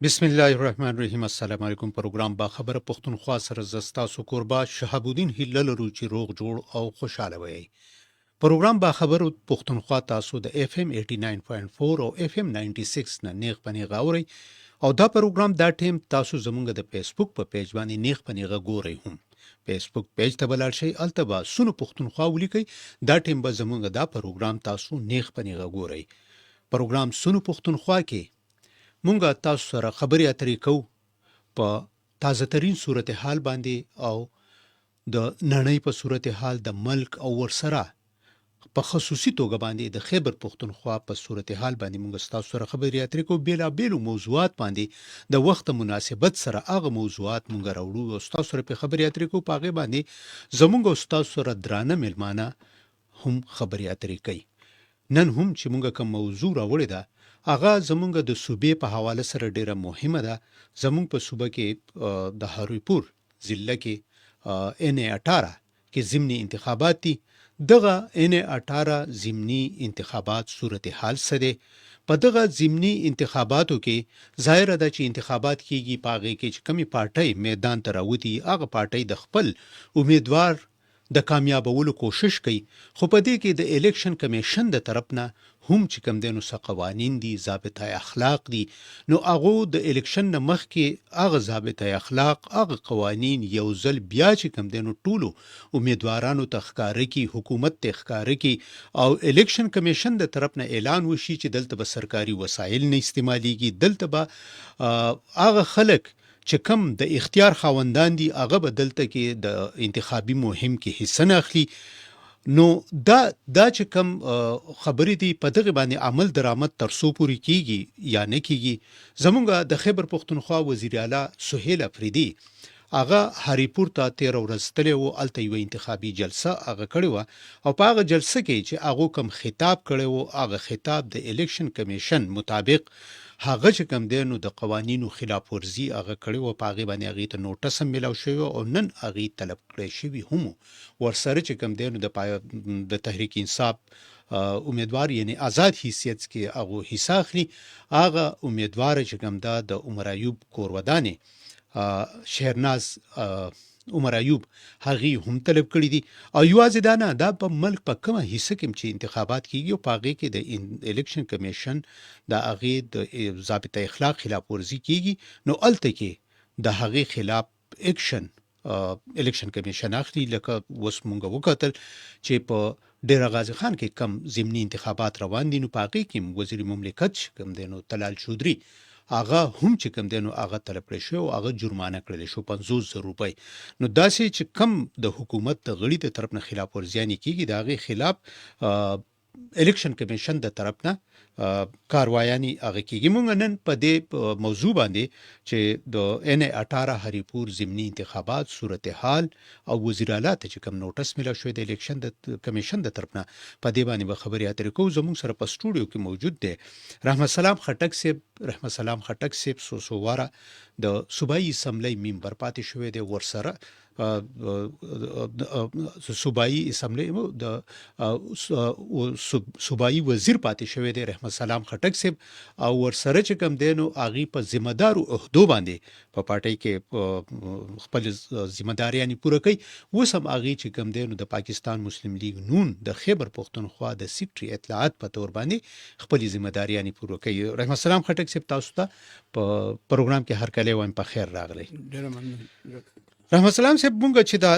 بسم الله الرحمن الرحیم. السلام علیکم. پروګرام با خبره پښتونخوا سره زستا سو قربا شهاب الدین هلل روچی روغ جوړ او خوشاله وي. پروګرام با خبره پښتونخوا تاسو د اف ام 89.4 او اف ام 96 نه نیغ پنی غاوري او دا پروګرام دا ټیم تاسو زمونږ د فیسبوک په پیج باندې نیغ پنی غوري هم. فیسبوک پیج ته بلل شي التبا سونو پښتونخوا ولیکي دا ټیم به زمونږ دا پروګرام تاسو نیغ پنی غوري. پروګرام سونو پښتونخوا کې مونږه تاسو سره خبرې اترې کوو په تازه ترین صورتحال باندې او د نړۍ په صورتحال د ملک او ورسره په خصوصي توګه باندې د خیبر پښتونخوا په صورتحال باندې مونږ تاسو سره خبرې اترې کوو. بیلابیلو موضوعات باندې د وخت مناسبت سره هغه موضوعات مونږ راوړو او تاسو سره په خبرې اترې کوو. په هغه باندې زمونږ او تاسو سره درانه ملمانه هم خبرې اترې کوي. نن هم چې مونږ کوم موضوع راوړې ده هغه زمونږ د صوبې په حواله سره ډیره مهمه ده. زمونږ په صوبه کې د هریپور ضلع کې ان 18 کې ضمني انتخابات دي. دغه ان 18 ضمني انتخابات صورتحال څه دی؟ په دغه ضمني انتخاباتو کې ظاهره ده چې انتخابات کیږي په هغې کې چې کمی پارټۍ میدان ته راوځي هغه پارټۍ د خپل امیدوار د کامیابولو کوشش کوي، خو په دې کې د الیکشن کمیشن د طرف نه هم چې کوم دینو څه قوانین دي، ضابطه اخلاق دي، نو هغه د الیکشن نه مخکې هغه ضابطه اخلاق هغه قوانین یو ځل بیا چې کوم دینو ټولو امیدوارانو ته ښکاره کی، حکومت ته ښکاره کی او الیکشن کمیشن د طرف نه اعلان وشي چې دلته به سرکاري وسایل نه استعمالیږي، دلته به هغه خلک چې کم د اختیار خاوندان دي هغه به دلته کې د انتخابي مهم کې حصه نه اخلي. نو دا چې کم خبرې دي په دغه باندې عمل درآمد تر څو پورې کیږي یا نه کیږي. زمونږ د خیبر پښتونخوا وزیر اعلی سهیل افریدي هغه هریپور ته 13 ورځ تللی و، هلته یوه انتخابي جلسه هغه کړې وه او په هغه جلسه کې چې هغو کم خطاب کړی و هغه خطاب د الیکشن کمیشن مطابق هغه چې کوم دی نو د قوانینو خلاف ورزي هغه کړی و، په هغې باندې هغې ته نوټس هم میلاو شوی او نن هغې طلب کړی شوي هم ورسره چې کوم دی نو د تحریک انصاف امیدوار یعنی آزاد حیثیت کې هغه حصه اخلي. هغه امیدوار چې کوم دا د عمر ایوب کورودانې شهرناز عمر ایوب هغې هم طلب کړي دي او یوازې دا نه، دا په ملک په کومه حصه کې چې انتخابات کیږي او په هغې کې د الیکشن کمیشن د هغې د ضابطه اخلاق خلاف ورزي کیږي نو هلته کې د هغې خلاف اکشن الیکشن کمیشن اخلي. لکه اوس مونږ وکتل چې په ډیره غازي خان کې کم ضمني انتخابات روان دي نو په هغې کې وزیر مملکت کم دی نو طلال چودري هغه هم چې کم دی نو هغه طلب کړی شو او هغه جرمانه کړلی شو 50,000 روپۍ. نو داسې چې کم د حکومت د غړي د طرف نه خلاف ورزیانې کیږي د هغې خلاف الیکشن کمیشن د طرف نه کاروایانې هغه کیږي. مونږ نن په دې موضوع باندې چې د ان 18 هریپور ضمني انتخابات صورتحال او وزیر اعلی ته چې کوم نوټس میلاو شوی د الیکشن د کمیشن د طرف نه په دې باندې به خبرې اترې کوو. زموږ سره په سټوډیو کې موجود دی رحمت سلام خټک صاحب سوسوواره د صوبایي اسمبلی ممبر پاتې شوی دی، ورسره صوبایي اسمبلی د صوبایي وزیر پاتې شوی دی رحمت سلام خټک صاحب او ورسره چې کوم دی نو هغې په ذمه دارو عهدو باندې په پارټۍ کې خپل ذمه داریانې پوره کوي. اوس هم هغې چې کوم دی نو د پاکستان مسلم لیگ نون د خیبر پښتونخوا د سیکټري اطلاعات په تور باندې خپلې ذمه داریانې پوره کوي. رحمت سلام خټک صاحب تاسو ته په پروګرام کې هرکلی وایم، په خیر راغلی. رحمت سلام صاحب مونږ چې دا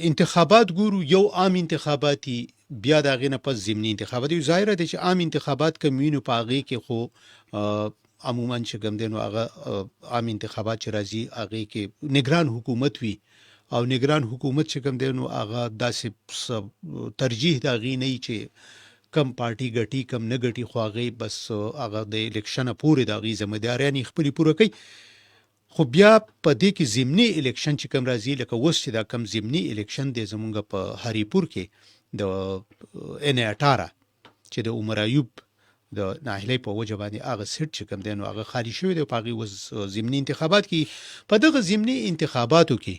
انتخابات ګورو یو عام انتخاباتي بیا د هغې نه پس ضمني انتخابات یو ظاهره دی چې عام انتخابات که وینو په هغې کې خو عموما چې کوم دی نو هغه عام انتخابات چې راځي هغې کې نگران حکومت وي او نگران حکومت چې کوم دی نو هغه داسې ترجیح د هغې نه وي چې کم پارټي ګټي کم نه ګټي خو هغې بس هغه د الیکشنه پورې د هغې ذمه داریانې خپلې پوره کوي. خو بیا په دې کې ضمني الیکشن چې کوم راځي لکه اوس چې دا کم ضمني الیکشن دی زمونږ په هریپور کې د ان 18 چې د عمر ایوب د ناهیلۍ په وجه باندې هغه سیټ چې کوم دی نو هغه خالي شوی دی په هغې اوس ضمني انتخابات کې په دغه ضمني انتخاباتو کې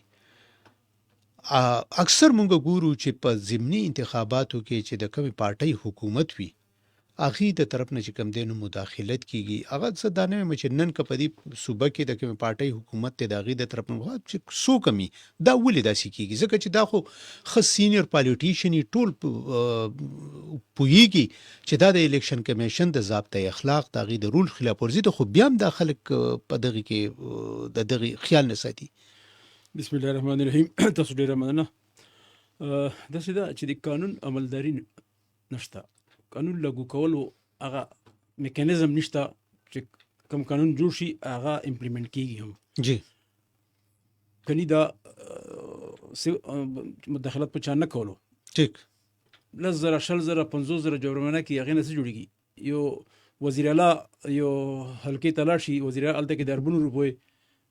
اکثر مونږ ګورو چې په ضمني انتخاباتو کې چې د کومې پارټۍ حکومت وي اغي د طرف نه چې کم دینو مداخلت کیږي هغه څه دا نه وي چې نن کپدی صوبه کې د کوم پارټي حکومت ته د اغي د طرف نه غواړي چې سو کمی دا ولې داسې کیږي ځکه چې دا خو خ سینیئر پالیټیشن ټول پویږي چې دا د الیکشن کمیشن د ضابطه اخلاق د اغي د رول خلاف ورزي د خو بیا هم د خلک په دغه کې د دغه خیال نه ساتي. بسم الله الرحمن الرحیم. تاسو ډیر مننه. دا سیده چې د قانون عملداري نشته، قانون لاګو کولو هغه میکانیزم نشته چې کوم قانون جوړ شي هغه امپلیمنٹ کیږي هم جی کني دا مداخلت په چا نه کولو ټیک 10,000 20,000 50,000 جوړونه کې هغه نه څه جوړیږي. یو وزیر اعلی یو حلقې تلاړ شي، وزیر اعلی ته کې د اربونو روپوي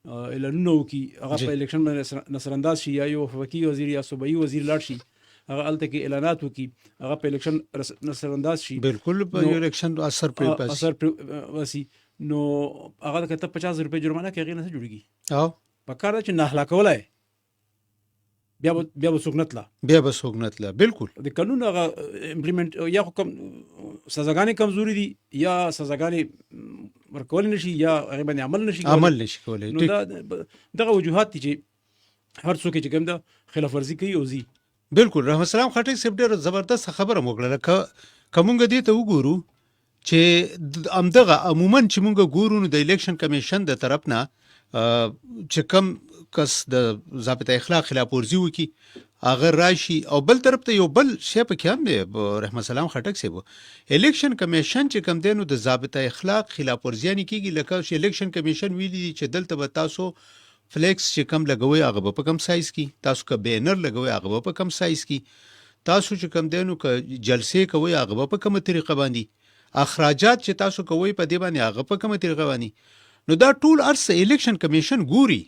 اعلانونه وکي، هغه په الیکشن باندې نصرانداز شي، یا یو وفاقي وزیر یا صوبایي وزیر لاړ شي هغه الته کې اعلانات وکي، هغه په الیکشن نصرانداز شي، بالکل په الیکشن اثر پر وسی نو هغه ته 50 روپے جرمانه کې هغه نه جوړیږي. او په کار چې نه اخلاق ولای بیا به سوګنتلا بالکل د قانون هغه امپلیمنٹ یا کوم سزاګانې کمزوري دي یا سزاګانې ورکول نشي یا هغه باندې عمل نشي کولای. نو دغه وجوهات دي چې هر څوک چې کوم دا خلاف ورزي کوي او زی بالکل. رحمت سلام خټک صاحب ډېر زبردست خبره وکړه. کومګه دي ته وګورو چې امدغه عموما چې مونږ ګورو نو د الیکشن کمیشن د طرف نه چې کم کس د ضابطه اخلاق خلاف ورزي وکي هغه راشي، او بل طرف ته یو بل شی په کې هم دی. رحمت سلام خټک صاحب الیکشن کمیشن چې کم دینو د ضابطه اخلاق خلاف ورزي نه کیږي، لکه چې الیکشن کمیشن ویلي چې دلته به تاسو فلیکس چې کم لګوي هغه په کم سایز کې، تاسو که بینر لګوي هغه په کم سایز کې، تاسو چې کم دینو که جلسې کوي هغه په کومه طریقه باندې، اخراجات چې تاسو کوي په دې باندې هغه په کومه طریقه باندې. نو دا ټول ارس الیکشن کمیشن ګوري،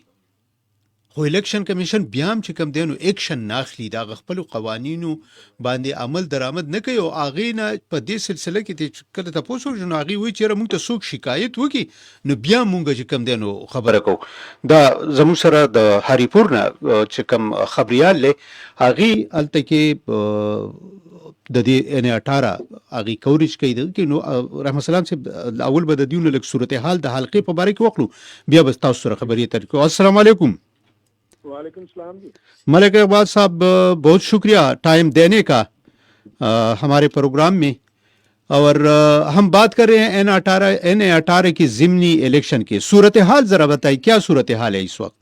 خو الیکشن کمیشن بیا هم چې کم دینو اکشن ناخلی، دا خپل قوانینو باندې عمل درآمد نه کوي، او هغه نه په دې سلسله کې کله تاسو ورجو هغه وی چې موږ ته څوک شکایت وکي نو بیا موږ چې کم دینو خبره کو. دا زموږ سره د هریپور نه چې کم خبريال له هغه الته کې د دې ان 18 هغه کوریج کوي د نو رحمت سلام صاحب اول به د دیونو لک صورتحال د حلقې په باره کې وکړو، بیا به تاسو سره خبرې ترکو. السلام علیکم. वालेकुम सलाम जी। मलिक इकबाल साहब बहुत शुक्रिया टाइम देने का हमारे प्रोग्राम में, और हम बात कर रहे हैं NA18 की ज़िमनी इलेक्शन की सूरत हाल जरा बताइए, क्या सूरत हाल है इस वक्त?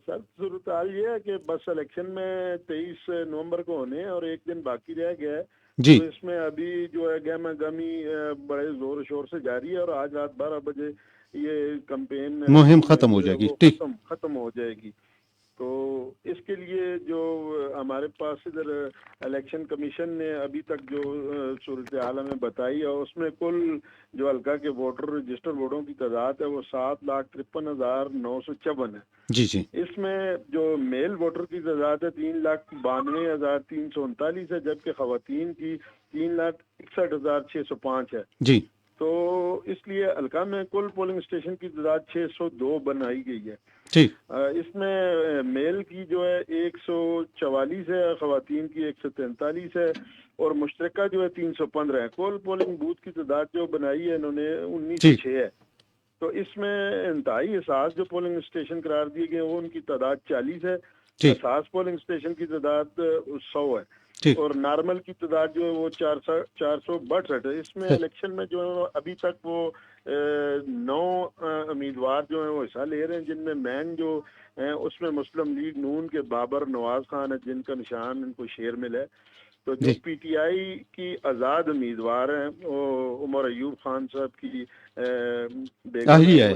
सर सूरत हाल ये है कि बस इलेक्शन में 23 नवंबर को होने और एक दिन बाकी रह गया है जी। तो इसमें अभी जो है गहमा गमी बड़े जोर शोर से जारी है और आज रात 12 बजे ये कैंपेन मुहिम खत्म हो जाएगी। ठीक, खत्म हो जाएगी। तो इसके लिए जो हमारे पास इधर इलेक्शन कमीशन ने अभी तक जो सूरत हाल में बताई है उसमें कुल जो हल्का के वोटर रजिस्टर वोटों की तादाद है वो 7,53,954 है। जी जी। इसमें जो मेल वोटर की तादाद है 3,92,339 है, जबकि खवातीन की 3,61,605 है जी। तो इसलिए हल्का में कुल पोलिंग स्टेशन की तादाद 602 बनाई गई है। ठीक। इसमें मेल की जो है 144 है, खवातीन की 143 है और मुश्तरका जो है 315 है। कुल पोलिंग बूथ की तादाद जो बनाई है इन्होंने 1906 है। तो इसमें इंतहाई एहसास जो पोलिंग स्टेशन करार दिए गए वो उनकी तादाद 40 है, एहसास पोलिंग स्टेशन की तादाद 100 है और नॉर्मल की तादाद जो है वो 462 है। इसमें इलेक्शन में जो है अभी तक वो 9 उम्मीदवार जो है वो हिस्सा ले रहे हैं, जिनमें मैन जो है उसमें मुस्लिम लीग नून के बाबर नवाज खान है जिनका निशान इनको शेर मिला है। तो जो पीटीआई की आज़ाद उम्मीदवार हैं वो उमर अयूब खान साहब की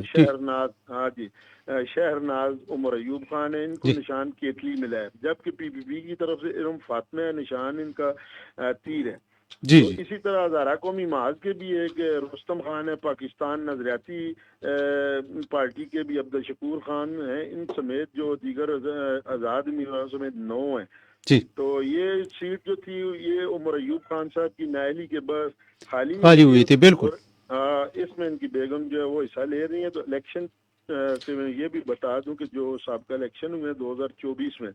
शहरनाज, हाँ जी, शहरनाज उमर अयूब खान है, इनको निशान केतली मिला है, जबकि पीपीपी की तरफ से इरम फातिमा निशान इनका तीर है। जी, तो इसी तरह हज़ारा कौमी महाज के भी एक रुस्तम खान है, पाकिस्तान नजरियाती पार्टी के भी अब्दुल शकूर खान है, इन समेत जो दीगर आज़ाद उम्मीदवारों समेत 9 हैं। तो ये सीट जो थी ये उमर अयूब खान साहब की नायली के बस खाली हुई थी। बिल्कुल। इसमें इनकी बेगम जो है वो हिस्सा ले रही है। तो इलेक्शन से मैं ये भी बता दूं कि जो साबका इलेक्शन हुए 2024 में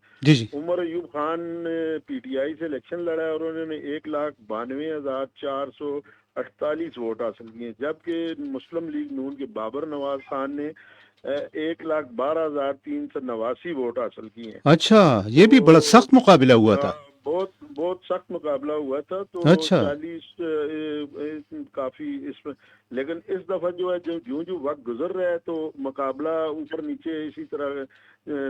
उमर अयूब खान ने पीटीआई से इलेक्शन लड़ा और उन्होंने 1,92,400 48 ووٹ حاصل کیے، جبکہ مسلم لیگ نون کے بابر نواز خان نے 1,12,389 ووٹ حاصل کیے ہیں۔ اچھا، یہ بھی بڑا سخت مقابلہ ہوا تھا۔ بہت سخت مقابلہ ہوا تھا، تو اچھا 40 کافی اس میں، لیکن اس دفعہ جو ہے جو وقت گزر رہا ہے تو مقابلہ اوپر نیچے اسی طرح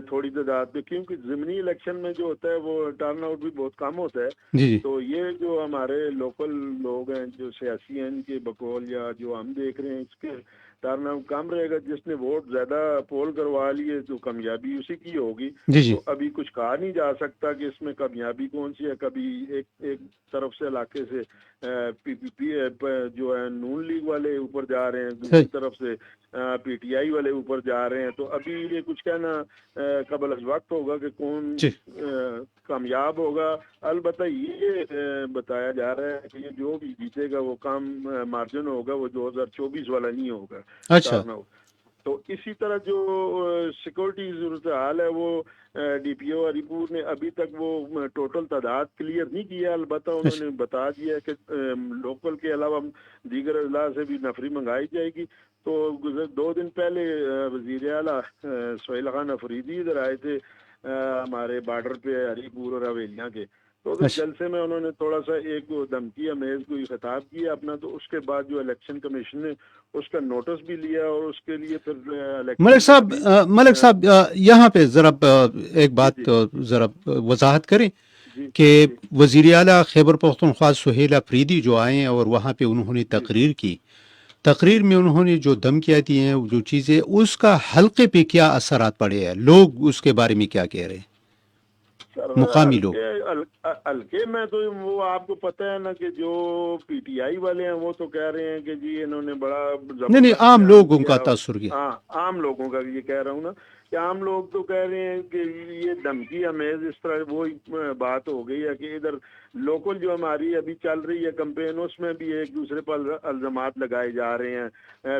تھوڑی تعداد پہ، کیونکہ ضمنی الیکشن میں جو ہوتا ہے وہ ٹرن آؤٹ بھی بہت کم ہوتا ہے، جی تو یہ جو ہمارے لوکل لوگ ہیں جو سیاسی ہیں ان کے بقول یا جو ہم دیکھ رہے ہیں اس کے ٹرن آؤٹ کم رہے گا، جس نے ووٹ زیادہ پول کروا لیے تو کامیابی اسی کی ہوگی۔ جی تو ابھی کچھ کہا نہیں جا سکتا کہ اس میں کامیابی کون سی ہے، کبھی ایک طرف سے علاقے سے پی پی پی جو ہے نون لیگ والے اوپر جا رہے ہیں، دوسری طرف سے پی ٹی آئی والے اوپر جا رہے ہیں، تو ابھی یہ کچھ کہنا قبل از وقت ہوگا کہ کون کامیاب ہوگا۔ البتہ یہ بتایا جا رہا ہے کہ یہ جو بھی جیتے گا وہ کم مارجن ہوگا، وہ 2024 والا نہیں ہوگا۔ اچھا، تو اسی طرح جو سیکورٹی صورتحال ہے وہ ڈی پی او ہری پور نے ابھی تک وہ ٹوٹل تعداد کلیئر نہیں کیا، البتہ انہوں نے بتا دیا کہ لوکل کے علاوہ دیگر اضلاع سے بھی نفری منگائی جائے گی۔ تو 2 دن پہلے وزیر اعلیٰ سہیل خان افریدی ادھر آئے تھے ہمارے بارڈر پہ ہری پور اور حویلیاں کے، تو اس جلسے میں انہوں نے تھوڑا سا ایک دھمکی امیز کوئی خطاب کیا اپنا، تو اس کے بعد جو الیکشن کمیشن نے اس کا نوٹس بھی لیا اور اس کے لیے پھر ملک صاحب یہاں پہ ذرا ایک بات ذرا وضاحت کریں کہ وزیر اعلیٰ خیبر پختونخوا سہیل افریدی جو آئے ہیں اور وہاں پہ انہوں نے تقریر میں انہوں نے جو دھمکیاں دی ہیں، جو چیزیں، اس کا حلقے پہ کیا اثرات پڑے ہیں، لوگ اس کے بارے میں کیا کہہ رہے ہیں مقامی لوگ؟ ہلکے میں تو وہ آپ کو پتہ ہے نا کہ جو پی ٹی آئی والے ہیں وہ تو کہہ رہے ہیں کہ جی انہوں نے بڑا نہیں عام لوگوں کا تاثر کیا؟ ہاں عام لوگوں کا یہ کہہ رہا ہوں نا کہ عام لوگ تو کہہ رہے ہیں کہ یہ دھمکی امیز اس طرح وہی بات ہو گئی ہے کہ ادھر لوکل جو ہماری ابھی چل رہی ہے کمپین، اس میں بھی ایک دوسرے پر الزامات لگائے جا رہے ہیں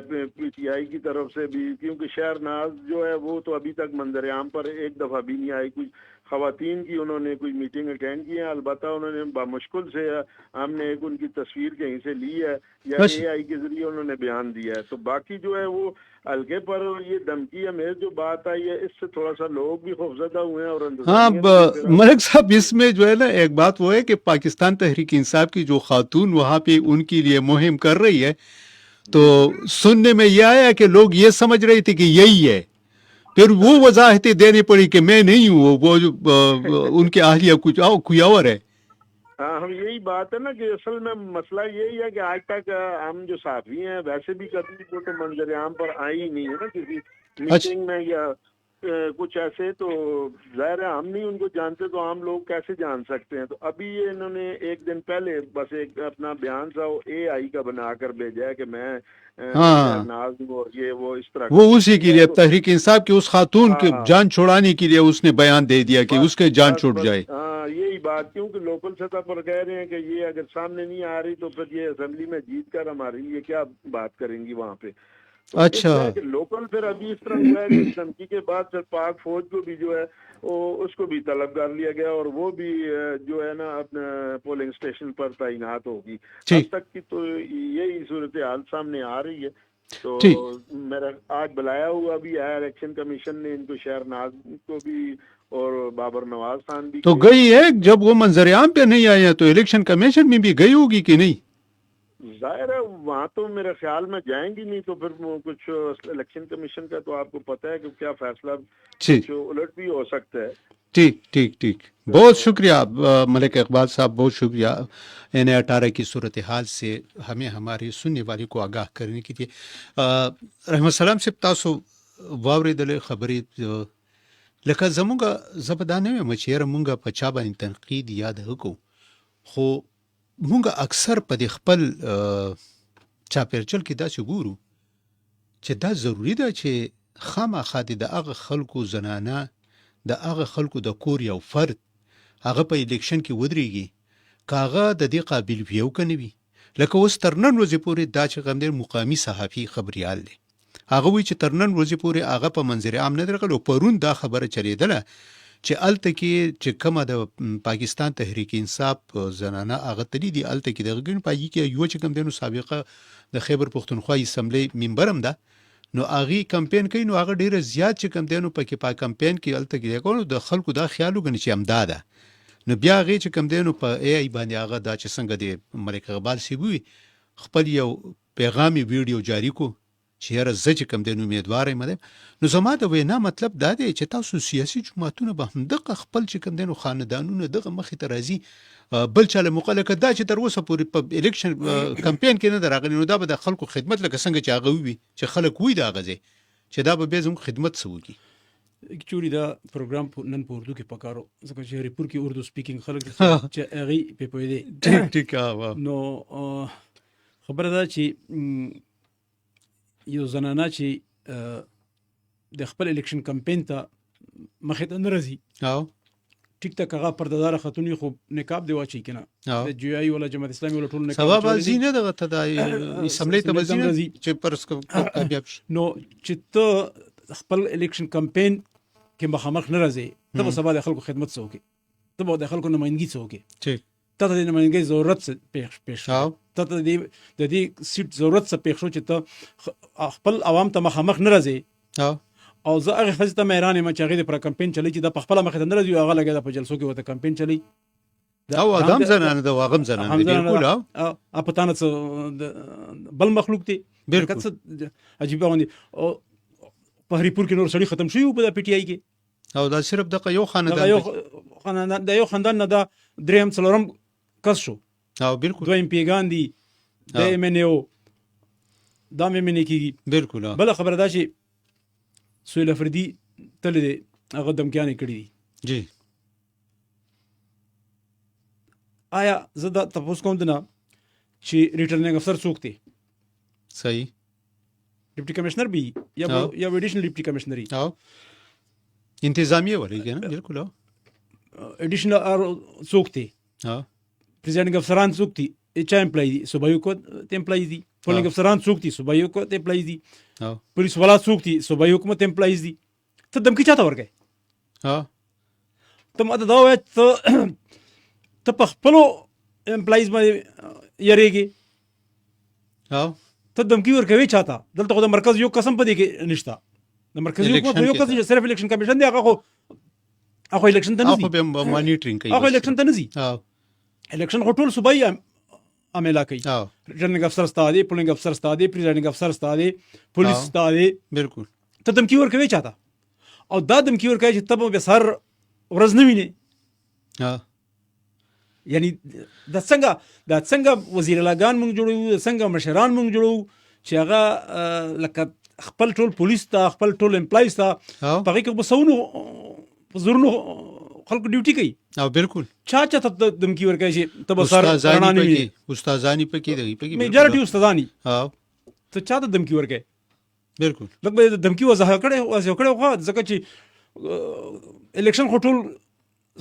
پی ٹی آئی کی طرف سے بھی، کیونکہ شہر ناز جو ہے وہ تو ابھی تک منظر عام پر ایک دفعہ بھی نہیں آئی۔ کچھ خواتین کی انہوں نے کوئی میٹنگ اٹینڈ کی ہے، البتہ انہوں نے بامشکل سے ہم نے ایک ان کی تصویر کہیں سے لی ہے یا اے آئی کے ذریعے انہوں نے بیان دیا ہے، تو باقی جو ہے وہ ہلکے پر یہ دھمکی امیز جو بات آئی ہے اس سے تھوڑا سا لوگ بھی خوفزدہ ہوئے ہیں۔ اور ہاں ملک صاحب، اس میں جو ہے نا ایک بات وہ ہے کہ پاکستان تحریک انصاف کی جو خاتون وہاں پہ ان کے لیے مہم کر رہی ہے، تو سننے میں یہ آیا کہ لوگ یہ سمجھ رہے تھے کہ یہی ہے، پھر وہ وضاحتیں دینی پڑی کہ میں نہیں ہوں، وہ ان کے اہلیہ کوئی اور ہے۔ ہاں ہم یہی بات ہے نا کہ اصل میں مسئلہ یہی ہے کہ آج تک ہم جو صحافی ہیں ویسے بھی کبھی وہ تو منظر عام پر آئی ہی نہیں ہے نا کسی میٹنگ میں یا کچھ ایسے، تو ظاہر ہے ہم نہیں ان کو جانتے تو عام لوگ کیسے جان سکتے ہیں۔ تو ابھی یہ انہوں نے ایک دن پہلے بس ایک اپنا بیان سا اے آئی کا بنا کر بھیجا ہے کہ میں ناز اور یہ وہ اس طرح، وہ اسی کے لیے تحریک انصاف کی اس خاتون کی جان چھوڑانے کے لیے اس نے بیان دے دیا کہ اس کے جان چھوٹ جائے۔ ہاں یہی بات، کیونکہ لوکل سطح پر کہہ رہے ہیں کہ یہ اگر سامنے نہیں آ رہی تو پھر یہ اسمبلی میں جیت کر ہمارے لیے کیا بات کریں گی وہاں پہ۔ اچھا، لوکل پھر ابھی اس طرح ہوا ہے کہ دھمکی کے بعد پھر پاک فوج کو بھی جو ہے اس کو بھی طلب کر لیا گیا اور وہ بھی جو ہے نا اپنا پولنگ اسٹیشن پر تعینات ہوگی۔ اب تک کی تو یہی صورتحال سامنے آ رہی ہے۔ تو میرا آج بلایا ہوا بھی ہے الیکشن کمیشن نے ان کو، شہر ناز کو بھی اور بابر نواز خان بھی تو گئی ہے، جب وہ منظر عام پہ نہیں آیا تو الیکشن کمیشن میں بھی گئی ہوگی کہ نہیں؟ ظاہر ہے وہاں تو میرے خیال میں جائیں گی نہیں، تو پھر کچھ الیکشن کمیشن کا تو آپ کو پتہ ہے کہ کیا فیصلہ کچھ الٹ بھی ہو سکتا ہے۔ ٹھیک بہت شکریہ ملک اقبال صاحب، بہت شکریہ NA18 کی صورتحال سے ہمیں ہماری سننے والے کو آگاہ کرنے کے لیے۔ رحمت السلام صاحب، تاسو واوریدلې خبرې لکه زمونږ زبدانه مې چې مونږ په چا باندې تنقید یاد وکړو، خو مونږ اکثر په دې خپل چاپیرچل کې داسې ګورو چې دا ضروری ده چې خامخا د هغه خلکو زنانه، د هغه خلکو د کور یو فرد هغه په الیکشن کې ودرېږي، که هغه د دې قابل وي او که نه وي. لکه اوس تر نن ورځې پورې دا چې غم دی مقامي صحافي خبریال دی، هغه وایي چې تر نن ورځې پورې هغه په منظر عام نه درغلی، او پرون دا خبره چلېدله چې الته کې چې کومه د پاکستان تحریک انصاف زنانه هغه تللی دي الته کې دغه ګڼ پای کې یو چې کوم دینو سابقه د خیبر پښتونخوا اسمبلی ممبر هم ده نو هغه کمپاین کوي نو هغه ډیره زیات چې کوم دینو پکې په کمپاین کې الته کې کوي د خلکو دا خیال وګڼي چې امداده نو بیا هغه چې کوم دینو په ای ای باندې هغه دا چې څنګه د ملک اقبال سی وی خپل یو پیغامي ویډیو جاری کو چې هر زه چې کوم دین امیدوار یم نو زما د وینا مطلب دا دی چې تاسو سیاسي جماعتونه به هم دغه خپل چې کوم دین خاندانونه دغه مخې ته راځي بل چاله مقاله دا چې تر اوسه پورې په الیکشن کمپاین کې نه راغلی نو دا به د خلکو خدمت لکه څنګه چې هغه وي چې خلک وي دا غځي چې دا به زموږ خدمت سوي اکچولی دا پروګرام نن په اردو کې پکارو ځکه چې هریپور کې اردو سپیکینګ خلک چې هغه په پوي دي ټیک نو خبره ده چې یو زنانه چې د خپل الیکشن کمپاین ته مخې ته نه راځي او ټیک ټاک هغه پردهدار خاتونی خو نقاب دی واچي کنه د جی آی ولا جماعت اسلامي ولا ټول نقاب سبب ازینه دغه ته د اسمبلی ته وزینه چې پرس کامیاب شي نو چې ته خپل الیکشن کمپاین کې مخامخ نه راځي ته به سبا د خلکو خدمت څه وکړي ته به د خلکو نمائندګي څه وکړي ټیک ته د نمائندګۍ ضرورت پیښ ته د دې سیټ ضرورت څه پیښ شو چې ته خپل عوام ته مخامخ نه راځي او زه هغه خزه ته مېرانه ما چې هغه پر کمپاین چلی چې د خپل مخ ته نه راځي هغه لګا په جلسو کې وته کمپاین چلی دا ادم زنانه دا واغم زنانه بالکل او پتانه بل مخلوق دی بالکل عجیب باندې او په هریپور کې نور سړی ختم شوی په پی ټی آی کې او دا صرف د یو خاندان د یو خاندان نه دا دریم څلورم کس شو او بالکل دویم پیغان دي د ایم ان او دا مې منې کیږي بالکل بل خبره ده چې سویل افریدي تل دې هغه دمکیانې کړې دي جی آیا زه دا تاسو کوم دنه چې ریټرنینګ افسر څوک دی صحیح ډیپټي کمشنر بي یا ایډیشنل ډیپټي کمشنري او انتظامیه ولې کنه بالکل ایډیشنل څوک دی پریزایډینګ افسران څوک دي اچ امپلای دي صوبایي حکومت ته امپلایز دي پولینګ افسران څوک دي صوبایي حکومت ته امپلایز دي پولیس والا څوک دي صوبایي حکومت ته امپلایز دي ته دمکی چاته ورګي ته ماته دا وایې ته په خپلو امپلایز باندې یریږي ته دمکی ورکوي چاته دلته خو د مرکز یو قسم په دې کې نشته د مرکزي حکومت یو قسم چې صرف الیکشن کمیشن دی هغه خو الیکشن ته نه ځي هغه مانیټرینګ کوي هغه الیکشن ته نه ځي الیکشن ټول صوبایي عمله کوي ریټرنینګ افسر ستادي پولینګ افسر ستادي پریزایډینګ افسر ستادي پولیس ستادي بالکل ته دمکی ورکوي چاته او دا دمکی ورکوي چې ته به سر ورځ نه ویني یعنی د څنګه وزیر اعلیګان مونږ جوړو څنګه مشران مونږ جوړو چې هغه لکه خپل ټول پولیس ته خپل ټول امپلایز ته په هغه کې بسونو زورونو خلکو ډیوټي کوي او بالکل چا ته دمکی ورکوي چې ته به سر رڼا نه ویني استادانی پکې میجارټي استادانی ته چا ته دمکی ورکوي بالکل لکه دمکی وضاحت کړي خو ځکه چې الیکشن خو ټول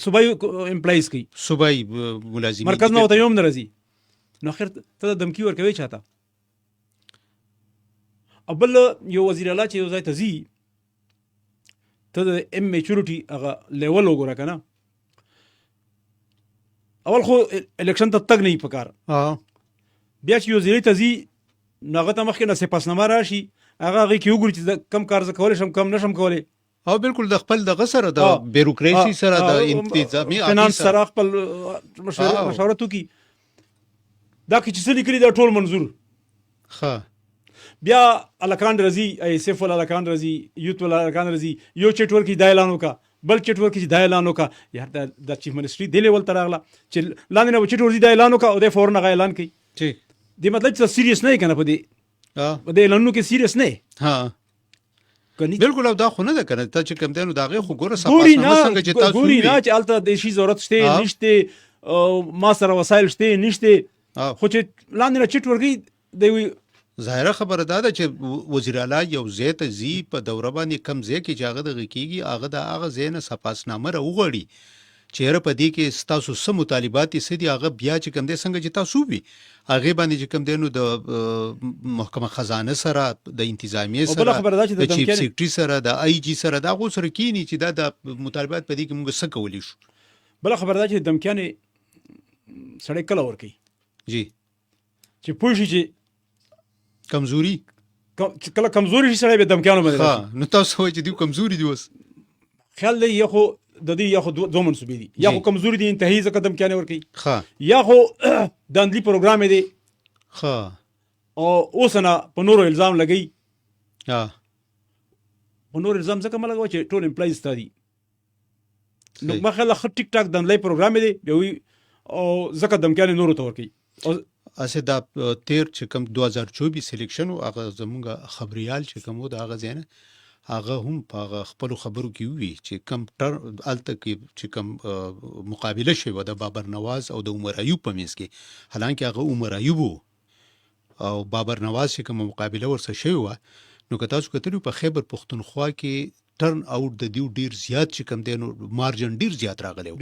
صوبایي امپلایز کوي صوبایي ملازمین مرکز نه وته یوم نه راځي نو اخر ته دمکی ورکوي چاته ابل یو وزیر اعلی چې یو ځای ته ځي ته د ام میچورټي هغه لیول وګوره کنه اول خو الیکشن ته تګ نه پکار بیا چې یو ځای ته ځي ناغه ته مخکې نه سپاسنامه راشي هغه کې وګوري چې کم کار ز کولای شم کم نشم کولای او بالکل د خپل د غسر د بیروکراسي سره د انتظامی فینانس سره خپل مشورت وکي دا کې چې څه لیکلي دا ټول منظور ښه بیا الکان رضی ایسف ول الکان رضی یوت ول الکان رضی یو چټ ورکی د اعلان وکا بل چټ ورکی د اعلان وکا یار د چیف منسټری د لیول تر اغلا چې لاندې نو چټ ورکی د اعلان وکا او د فورن غا اعلان کوي ٹھیک دی مطلب چې سیریس نه کنه په دې په دې اعلانونو کې سیریس نه کني بالکل او دا خو نه ده کنه ته چې کوم دینو داغه خو ګوره صفه نه څنګه چې تاسو ګوري نه چې الته د شي ضرورت شته نشته ما سره وسایل شته نشته خو چې لاندې چټ ورکی دی ظاهره خبره ده چې وزیر اعلی یو ځای ته ځي په دوره باندې کم ځای کې چې هغه دغه کېږي هغه د هغه ځای نه سپاسنامه راوغواړي چیرې په دې کې ستاسو سم مطالبات یې دي هغه بیا چې کوم دې څنګه چې تاسو وی هغه باندې چې کوم دې نو د محکمه خزانه سره د انتظامیه او بل سره خبره دا چې د د چیف دمکیانې سیکرټري سره د آی جی سره دا غو سره کینی چې دا د مطالبات په دې کې موږ څه کولی شو. بل خبره دا چې دمکیانې سړی کله ورکي جی چې پوه شي چې کمزوري کله کمزوري شي سړی به دمکیانو باندې ها نو تاسو وایي چې دوی کمزوري دي اوس خیال دی یا خو د دې یا خو دوه منسوبې دي یا خو کمزوري دي انتهایی ځکه دمکیانې ورکي ها یا خو داندلی پروګرام دی ها او اوس نه په نورو الزام لګي ها په نورو الزام ځکه ملګو چې ټول امپلایز تا دي نو ما خیال خ ټیک ټاک داندلی پروګرام دی به وي او ځکه دمکیانې نورو ته ورکي او اسه دا تیر چې کوم 2024 سلیکشن او هغه زمونږ خبريال چې کوم د هغه ځای نه هغه هم په خپل خبرو کې وی چې کم تر الته کې چې کم مقابله شوی د بابر نواز او د عمر ایوب په منځ کې حالانکه هغه عمر ایوب او بابر نواز چې کوم مقابله ورسره شوی و نو که تاسو کتلو په خیبر پختونخوا کې ټرن اوټ د دیو ډیر زیات چې کم دی نو مارجن ډیر زیات راغلی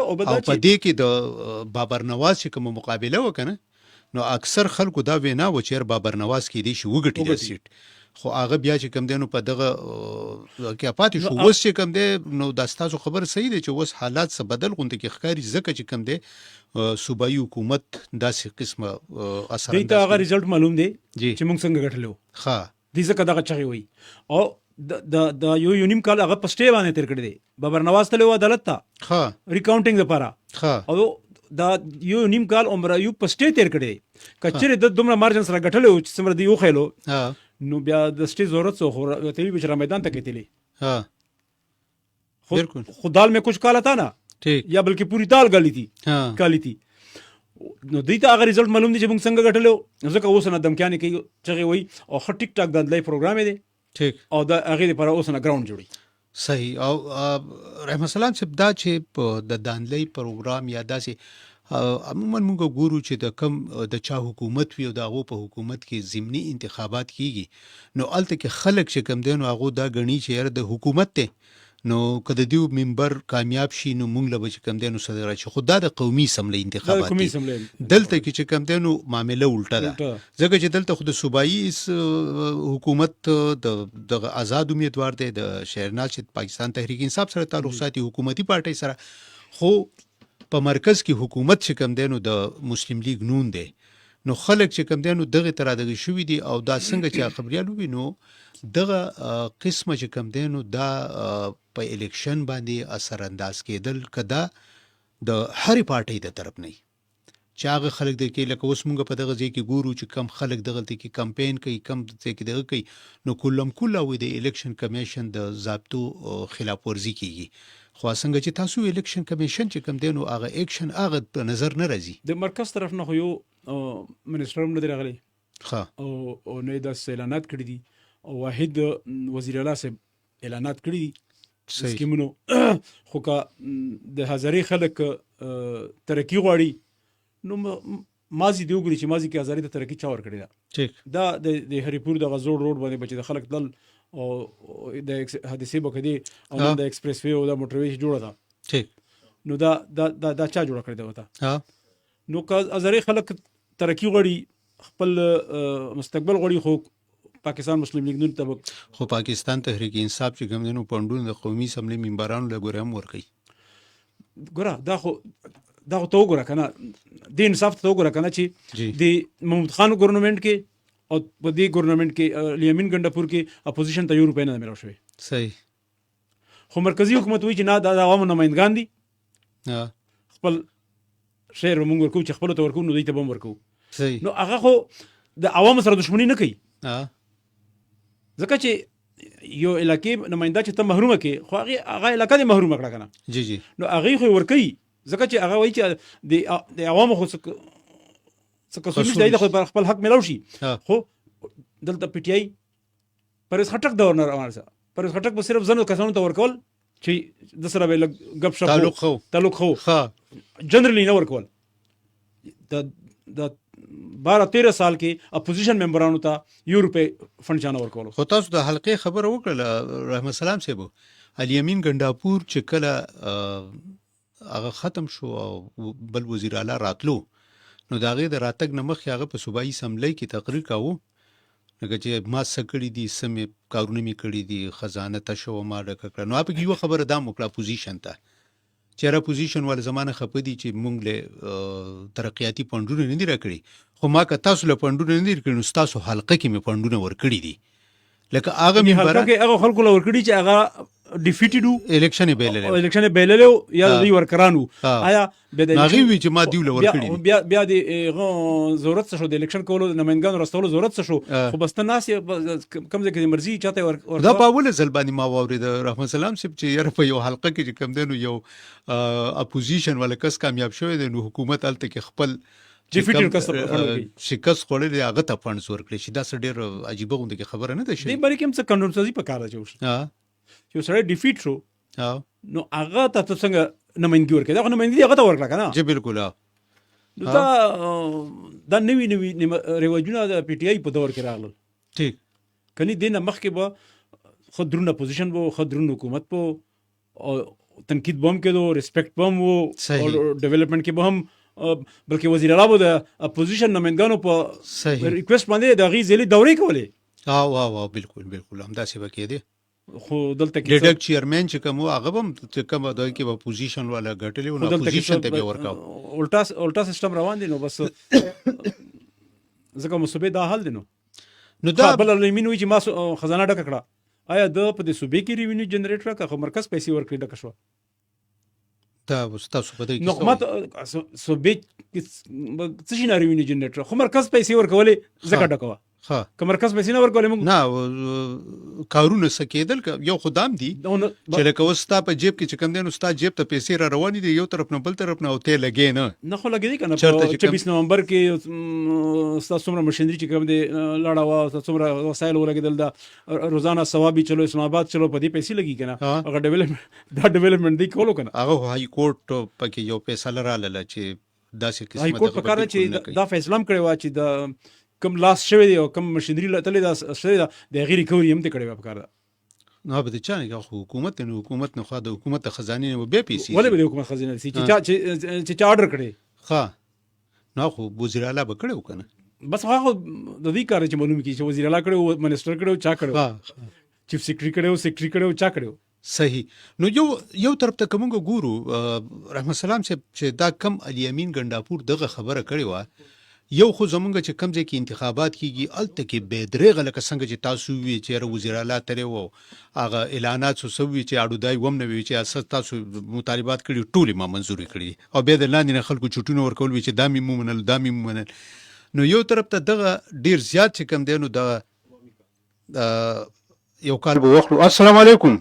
او بدا په دې کې د بابر نواز چې کوم مقابله وکنه نو اکثر خلکو دا وینا و چې بابر نواز کې دی شو وګټي د سیټ خو هغه بیا چې کم دی نو په دغه کې پاتې شو وس چې کم دی نو د تاسو خبر صحیح دی چې وس حالات څه بدل غونډه کې ښکاری ځکه چې کم دی صوبایي حکومت داسې قسمه اثر دی ته هغه ریزلټ معلوم دی جی چې موږ څنګه غټلو ها دې ځکه دغه چغي وي او د یو نیم کال هغه پسټې باندې تیر کړی دی بابر نواز ته له عدالت ته ها ریکاونټینګ لپاره ها او دا یو نیم کال عمر یو پسټې تیر کړی دی کچره د دومره مارجن سره غټلو چې سمره دی یو خېلو ها نو بیا د سټې ضرورت سو خو تلی بچرا میدان ته کېتلی ها بالکل خدال میں کچھ کالا تھا نا ٹھیک یا بلکې پوری دال غلی تھی ها کالی تھی نو دیته هغه ریزلټ معلوم دي چې موږ څنګه غټلو ځکه اوس نه دمکیانې کوي چې وي او ټیک ټاک د لای پروګرام دی ٹھیک او دا هغه لپاره اوس نه ګراوند جوړي صحیح او رحمت سلام صاحب دا چې د دانلې پروګرام یا داسې عموما موږ ګورو چې د کم د چا حکومت وي او د هغه په حکومت کې ضمني انتخابات کیږي نو الته کې خلک چې کم دین او هغه دا غني چې د حکومت ته نو کله دیو منبر کامیاب شي نو موږ له بچ کم دینو سره چې خدا د قومي سملې انتخابات دلته کې چې کم دینو معاملې الټه ده ځکه چې دلته خود صوبایي حکومت د آزاد امیدوار دی د شهرناز چې پاکستان تحریک انصاف سره تعلق ساتي حکومتي پارټي سره خو په مرکز کې حکومت چې کم دینو د مسلم لیگ نون دی نو خلک چې کم دینو دغه تر دغه شوې دي او دا څنګه چې خبريالو وینو دغه قسمه چې کم دینو دا په الیکشن باندې اثر انداز کېدل کدا د هرې پارټي د طرف نه چې هغه خلک د کې لکه اوس موږ په دغه ځای کې ګورو چې کم خلک دغه کې کمپاین کوي کم ځای کې دغه کوي نو کله وي د الیکشن کمیشن د ضابطو خلاف ورزي کیږي خو څنګه چې تاسو الیکشن کمیشن چې کم دینو هغه اکشن هغه په نظر نه راځي د مرکز طرف نه خو یو منسټر هم نه راغلی ها او نه د اعلانات کړی دي او واحد وزیر اعلی صاحب اعلانات کړی دي سکیمونو خو کا د هزارې خلک ترقی غواړي نو مازی دی وګوري چې مازی کې هزارې د ترقی چا ور کړی دا ٹھیک دا د هریپور د غزوړ روډ باندې بچي د خلک دل او د حادثه بکدي او د ایکسپریس وی او د موټر وی جوړه ده ٹھیک نو دا چا جوړ کړی دا وتا ها نو کا هزارې خلک ترقی غواړي خپل مستقبل غواړي خو پاکستان مسلم لیگ نون تبق خو پاکستان تحریک انصاف چې کوم دینو پوندونو د قومي سملې منبرانو له ګورم ورکي ګوره دا خو تو ګوره کنه د انصاف ته ګوره کنه چې د محمود خان ګورنمنت کې او په دې ګورنمنت کې الیمین ګندپور کې اپوزیشن ته یو روپې نه ملو شوی صحیح خو مرکزی حکومت وی چې نه د عوامو نمائندګان دي خپل شهر موږ ورکو چې خپل ته ورکو نو دوی ته بم ورکو صحیح نو هغه خو د عوامو سره دښمنی نه کوي ځکه چې یو علاقې نماینده چې ته محرومه کې خو هغه علاقې دې محرومه کړه کنه جی جی نو هغه خو ورکي ځکه چې هغه وایي چې د عوامو خو څه کسولی دی خو خپل حق ملو شي خو دلته پی ټی آی پرس خټک د ورنر روان سره پرس خټک به صرف زنو کسانو ته ورکول چې د سره به غب شپ تعلق خو ها جنرالي نه ورکول د 12-13 سال کې اپوزیشن ممبرانو ته یو روپے فند چانه ورکول خو تاسو د حلقې خبر وکړه رحمت سلام صاحب الیمین ګنداپور چې کله هغه ختم شو او بل وزیر اعلی راتلو نو د هغې د راتګ نه مخکې هغه په صوبایي اسمبلی کې تقریر کاوه لکه چې ما څه کړي دي څه مې کارونه مې کړي دي خزانه تشه وه ما ډکه کړه نو هغه پکې یوه خبره دا مو کړه اپوزیشن ته چې یاره اپوزیشن والا زمانه خفه دي چې موږ له ترقیاتي فنډونه نه دي راکړي خو ما که تاسو له فنډونه نه دي راکړي نو ستاسو حلقه کې مې فنډونه ورکړي دي لکه هغه حلقه منبره کې هغه خلکو له ورکړي چې هغه ډیفیټډ وو الیکشن یې بایللی و. الیکشن بیللو یا د دوی ورکرانو آیا بیا د هغې وي چې ما دیو له ورکړي دي بیا د ضرورت څه شو د الیکشن کولو د نمایندګانو راستولو ضرورت څه شو خو بس ته ناست کم ځای کې مرضي چاته دا په اوله ځل باندې ما واورېد رحمت سلام صاحب چې یاره په یو حلقه کې چې کم دی نو یو اپوزیشن والا کس کامیاب شوی دی نو حکومت هلته کې خپل شکست خوړلی دی هغه ته فنډز ورکړي چې دا څه ډېر عجیبه غوندې کې خبره نه ده شوې دې باره کې هم څه کنټرول سازي پکار ده چې وشي چې یو سړی ډیفیټ شو نو هغه ته څنګه نمایندګي ورکړي دا خو نمایندګي هغه ته ورکړه که نه جی بالکل نو دا نوي رواجونه د پی ټي آی په دور کې راغلل ټیک کني دې نه مخکې به ښه درون اپوزیشن به ښه درون حکومت به او تنقید به هم کېدو ریسپیکټ به هم و او ډیولپمنټ کې به هم بلکې وزیر اعلی به د اپوزیشن نمایندګانو په ریکویسټ باندې د هغې ځلې دورې کولې بالکل همداسې به کېدې خو دلته کې ډیډک چیرمن چې کوم هغه به چې کوم دوی کې به اپوزیشن والا ګټلې و نو اپوزیشن ته به ورکاو الټا سیستم روان دي نو بس ځکه مصوبې دا حل دي نو دا بل لمین وی چې ما خزانه ډکه کړه آیا د په دې صوبې کې ریوینیو جنریټ کړه که مرکز پیسې ورکړي ډکه شوه دا تاسو په دې کې نو ما صوبې څه شي نه ریوینیو جنریټ خو مرکز پیسې ورکولې ځکه ډکه که مرکز پیسې نه ورکولې موږ نه کارونه څه کېدل یو خدام دي چې لکه اوس ستا په جیب کې چې کوم دی نو ستا جیب ته پیسې را روانې دي یو طرف نه بل طرف نه او ته لګې نه خو لګېدې که نه په 24 نومبر کې ستا څومره مشینري چې کوم دی لاړه وه څومره وسایل ولګېدل دا روزانه ثوابي چلو اسلام آباد چلو په دې پیسې لګي که نه هغه ډیولپمنټ دی کولو که نه هغه های کورټ پکې یو فیصله راغله چې داسې قسمه های کورټ پکار ده چې دا فیصله هم کړې وه چې د کم لاس شوی دی او کم مشینري تللی دا شوی ده د هغې ریکوري هم ته کړې وه پکار ده نو به د چا نه خو حکومت نه حکومت نه خوا د حکومت د خزانې نه بیا پیسې ولې به د حکومت خزانه سي چې چا اورډر کړي نو خو وزیر اعلی به کړی و که نه بس هغه د دې کار چې معلوم کړي چې وزیر اعلی کړی و منسټر کړی و چا کړی و چیف سیکرټري کړی و سیکرټري کړی و چا کړی و صحیح نو یو طرف ته که موږ ګورو رحمت سلام صاحب چې دا کم الیمین ګنډاپور دغه خبره کړې وه یو خو زمونږ چې کم ځای کې انتخابات کېږي هلته کې بېدرېغه لکه څنګه چې تاسو ووي چې یاره وزیر اعلی تللی و هغه اعلانات څه وي چې اډودای هم نه وي چې اساس تاسو مطالبات کړي ټولې ما منظورې کړي دي او بیا د لاندې نه خلکو چوټونه ورکول وي چې دا مې ومنل دا مې ومنل نو یو طرف ته دغه ډېر زیات چې کم دی نو دغه یو کال به وخلو السلام علیکم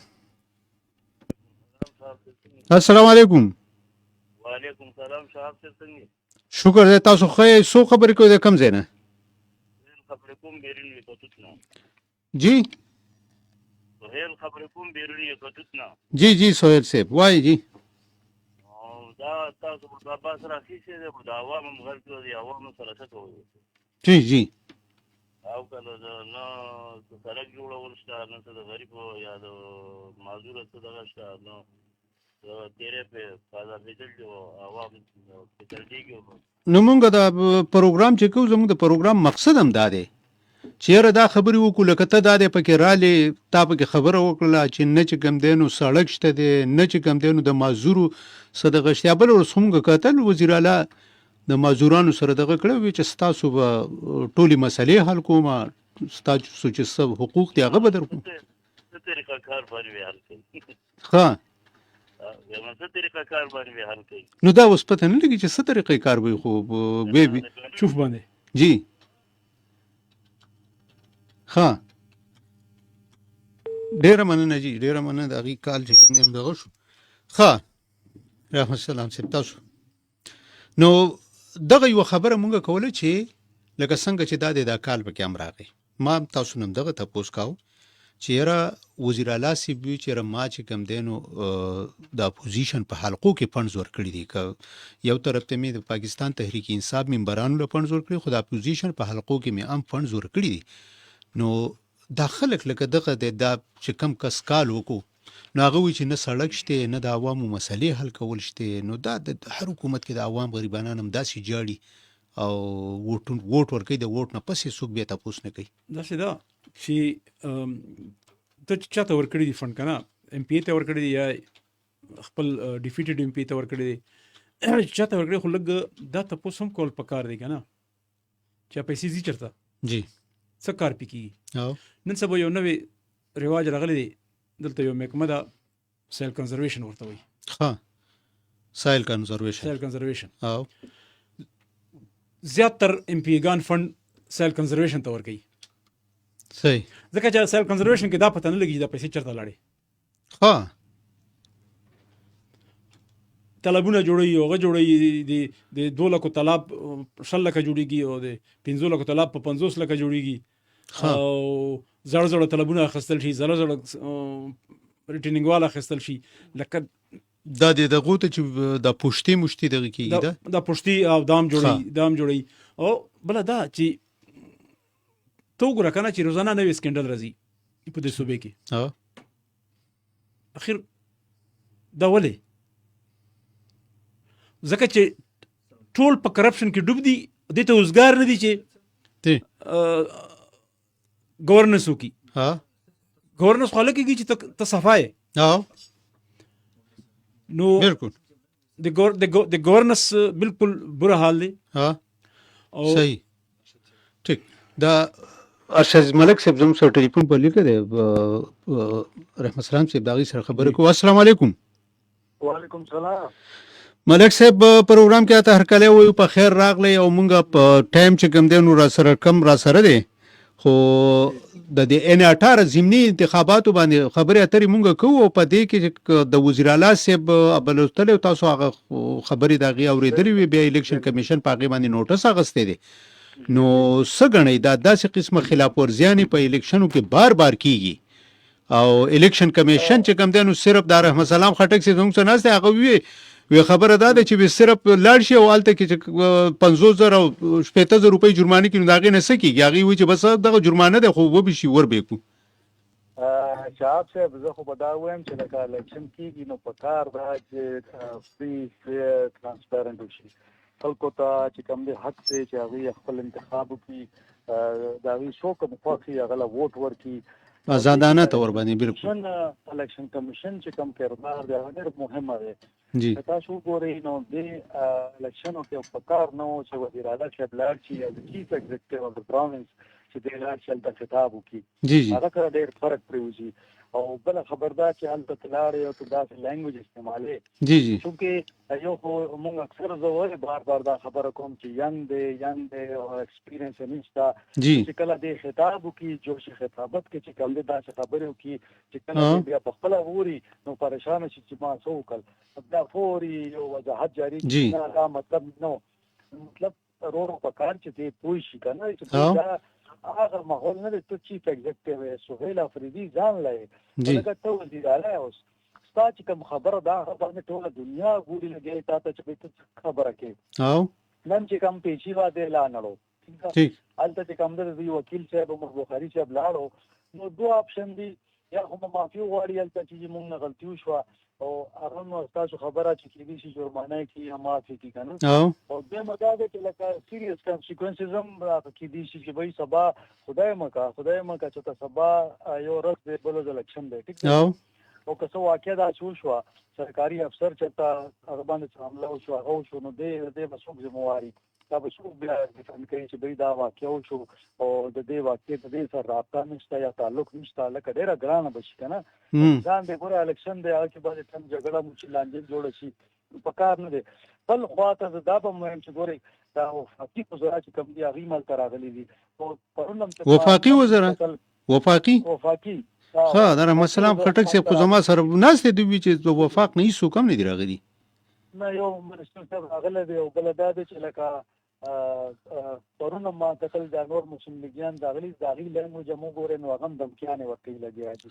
السلام علیکم وعلیکم سلام شهاب صاحب څنګه شکر دی تاسو ښه څو خبرې کوئ د کوم ځای نه خبرې کوم بیرون وکتوت نه جی سهیل خبرې کوم بیرون وکتوت نه جی سهیل صاحب وایي جی دا تاسو د باس راخیسه د عوامو مغرب دی عوامو سره څه کوي جی او کله نو سړک جوړول شته نو د غریب یا د معذور څه دغه شته نو نو مونږ دا پروګرام چې کوو زموږ د پروګرام مقصد هم دا دی چې یاره دا خبرې وکړو لکه ته دا دی پکې رالې تا پکې خبره وکړله چې نه چې کوم دی نو سړک شته دی نه چې کوم دی نو د معذورو څه دغه شته بل ورځ مونږ کتل وزیر اعلی د معذورانو سره دغه کړی وي چې ستاسو به ټولې مسلې حل کوم ستاسو چې څه حقوق دي هغه به در کوم ښه نو دا اوس پته نه لګي چې څه طریقې کار وي خو وی چوف باندې جی ښه ډېره مننه جی ډېره مننه د هغې کال چې کوم دی دغه شو ښه رحمت سلام صاحب تاسو نو دغه یوه خبره مونږ کوله چې لکه څنګه چې دا دی دا کال پکې هم راغی ما هم تاسو نه هم دغه تپوس کاو چې یاره وزیر اعلی صاحب وي چې یاره ما چې کوم دی نو د اپوزیشن په حلقو کې فنډز ورکړي دي که یو طرف ته مې د پاکستان تحریک انصاف ممبرانو له فنډز ورکړي خو د اپوزیشن په حلقو کې مې هم فنډز ورکړي دي نو دا خلک لکه دغه دی دا چې کم کس کال وکړو نو هغه وایي چې نه سړک شته نه د عوامو مسلې حل کول شته. نو دا د هر حکومت کې د عوام غریبانان هم داسې جاړي او ووټ ورکوي، د ووټ نه پسې څوک بیا تپوس نه کوي. داسې ده چې ته چاته ورکړي دي فنډ که نه، ایم پی ای ته ورکړي دي یا خپل ډیفیټډ ایم پی ای ته ورکړي دي، چاته ورکړي، خو لږ دا تپوس هم کول پکار دی که نه چې پیسې ځي چېرته، جی څه کار پې کېږي. او نن سبا یو نوې رواج راغلی دی دلته، یو محکمه ده سیل کنزرویشن ورته وایي، ښه سایل کنزرویشن. سیل کنزرویشن او زیاتر ایم پی ایګان فنډ سیل کنزرویشن ته ورکوي، صحیح. ځکه چې سیل کنزرویشن کې دا پته نه لګي چې دا پیسې چېرته لاړې. ښه طلبونه جوړوي، هغه جوړوي د 2 لکو طلب 6 لکه جوړېږي او د 15 لکو طلب په 50 لکه جوړېږي، او زړه زړه طلبونه اخیستل شي، زړه زړه ریټرنینګ والا اخیستل شي. لکه دا د دغو ته چې د پوشتي مشتي دغه کېږي دا پشتي او دام جوړوي. او بله دا چې ته وګوره که نه چې روزانه نوې سکینډل راځي په دې صوبې کې، اخر دا ولې؟ ځکه چې ټول په کرپشن کې ډوب دي، دې ته اوزګار نه دي چې گورننس وکړي. گورننس خو هلکه کېږي چې ته صفا یې، نو بالکل د گورننس بالکل بره حال دی. صحیح ټیک. دا ارشد ملک صاحب زموږ سره ټلیفون په لیکه دی، رحمت سلام صاحب د هغې سره خبرې کوو. السلام علیکم. وعلیکم سلام. ملک صاحب پروګرام کې ته هرکلی وایو په خیر راغلی، او مونږ په ټایم چې کوم دی نو را سره دی، خو د دې N18 ضمني انتخاباتو باندې خبرې اترې مونږ کوو، او په دې کې د وزیر اعلی صاحب بلوستلی، تاسو هغه خبرې د هغې اورېدلې وي، بیا الیکشن کمیشن په هغې باندې نوټس اخیستی دی. نو څه ګڼئ دا داسې قسمه خلاف ورزیانې په الیکشنو کې بار بار کیږي، او الیکشن کمیشن چې کوم دی نو صرف د رحمت سلام خټک صاحب زموږ څه ناست دی، هغه وی خبره دا ده چې صرف لاړ شي او هلته کې چې 50,000 او 60,000 روپۍ جرمانه کړي، نو د هغې نه څه کېږي؟ هغې وایي چې بس دغه جرمانه ده، خو وبې شي ور به کړو. شهاب صاحب زه خو به دا وایم چې لکه الیکشن کېږي نو په کار ده چې فري فیر ترانسپیرنټ وشي، خلکو ته چې کوم دی حق دی چې هغوی خپل انتخاب وکړي، د هغوی څوک خوښ وي هغه له ووټ ورکړي آزادانه طور باندې. بالکل الیکشن کمیشن چې کوم کردار دی هغه ډېر مهمه دی. جی تاسو وګورئ نو د الیکشنو کې په کار نه و چې وزیر اعلی صاحب لاړ شي او د چیف ایگزیکټیو اف د پروینس چې دی لاړ شي هلته خطاب وکړي، جی جی هغه سره ډېر فرق پرېوځي. او بله خبردار چې هلته ته لاړې او ته داسې لینګویج استعمالې، جی جی چونکې یو خو مونږ اکثر زه ولې بار بار دا خبره کوم چې ینګ دی او ایکسپیرینس یې نشته، جی چې کله دې خطاب وکړي جوش خطابت کې چې کوم دی داسې خبرې وکړي چې کله بیا په خپله ووري نو پریشانه شي چې ما څه وکړل، بیا فوري یو وضاحت جاري کړي، نه دا مطلب نو مطلب روړو په کار چې دی پوه شي که نه چې دا هغه ماحول نه دی. ته چیف ایگزیکټیو یې، سهیل افریدي ځان لایې، لکه ته وزیر اعلی اوس ستا چې کوم خبره دا باندې ټوله دنیا ګوري لګوي تا ته چې ته خبره کوې. نن چې کوم پیچي واده لا نړو هلته چې کوم دی وکیل صاحب عمر بخاري صاحب لاړو، نو 2 آپشن دي، یا خو معافي وغواړي هلته چې موږ نه غلطي وشوه او هغه نو ستاسو خبره چې کېدای شي جرمانه کړي یا معافي کړي که نه، او دویمه دا ده چې لکه سیریس کانسیکوینسز هم کېدای شي چې بهی سبا خدای مکه چې ته سبا یو ورځ دی بله ځل اکشن دی، ټیک دی، او که څه واقع داسې وشوه سرکاري افسر چېرته هغه باندې څه حمله وشو هغه وشو، نو دی به څوک ذمواري، دا به څوک بیا ډیفنډ کوي چې بهی دا واقع وشو او د دې واقع د دې سره رابطه نشته یا تعلق نشته، لکه ډېره ګرانه به شي که نه. ځان دی ګوره الیکشن دی، هغه کې باندې ټم جګړه مو چې لانجې جوړه شي په کار نه دی. بل خوا ته زه دا به مهم چې ګورئ دا وفاقي وزرا چې کوم دي هغوی ملته راغلي دي، پرون هم وفاقي وزرا وفاقي ښه د رحمت سلام خټک صاحب خو زما سره ناست دی، دوی چې د وفاق نه هېڅوک هم نه دي راغلي. نه یو منسټر صاحب راغلی دی، او بله دا دی چې لکه پرون ما کتل دا نور مسلم لیګیان راغلي، د هغوی لینګویج هم وګورئ نو هغه هم دمکیانې ورکوي لګیا دي،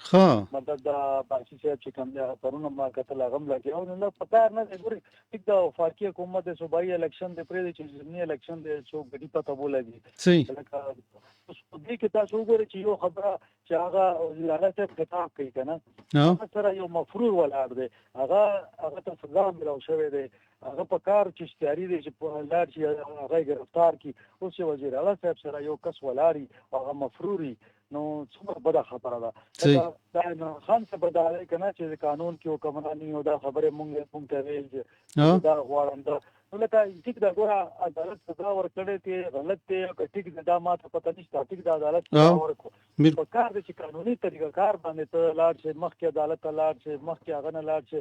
مطلب د باسي صاحب چې کوم دی پرون ما کتل هغه هم لګیا، نو نه په کار نه دی. ګورئ ټیک د وفاقي حکومت د صوبایي الیکشن دی، پرېږدئ چې ضمني الیکشن دی څوک ګډي پته ولګي، لکه دې کې تاسو وګورئ چې یو خبره چې هغه وزیر اعلی صاحب خطاب کوي کنه هغه سره یو مفرور ولاړ دی هغه ته سزا ملو شوی دی هغه په کار چې اشتیاري دی چې په لار چې هغه گرفتار کی اوس وزیر اعلی صاحب سره یو کس ولاړی هغه مفروري نو څومره بده خبره ده دا خان څه بداله کنه چې قانون کې حکمرانی او دا خبره مونږ ته ویل چې دا غواړم نو لکه ټیک دا ګوره عدالت سزا ورکړې ته غلط دی که ټیک دا ماته پته نشته ټیک دا عدالت سزا ورکړو په کار دی چې قانوني طریقه کار باندې ته لاړ شې مخکې عدالت ته لاړ شې مخکې هغه نه لاړ شې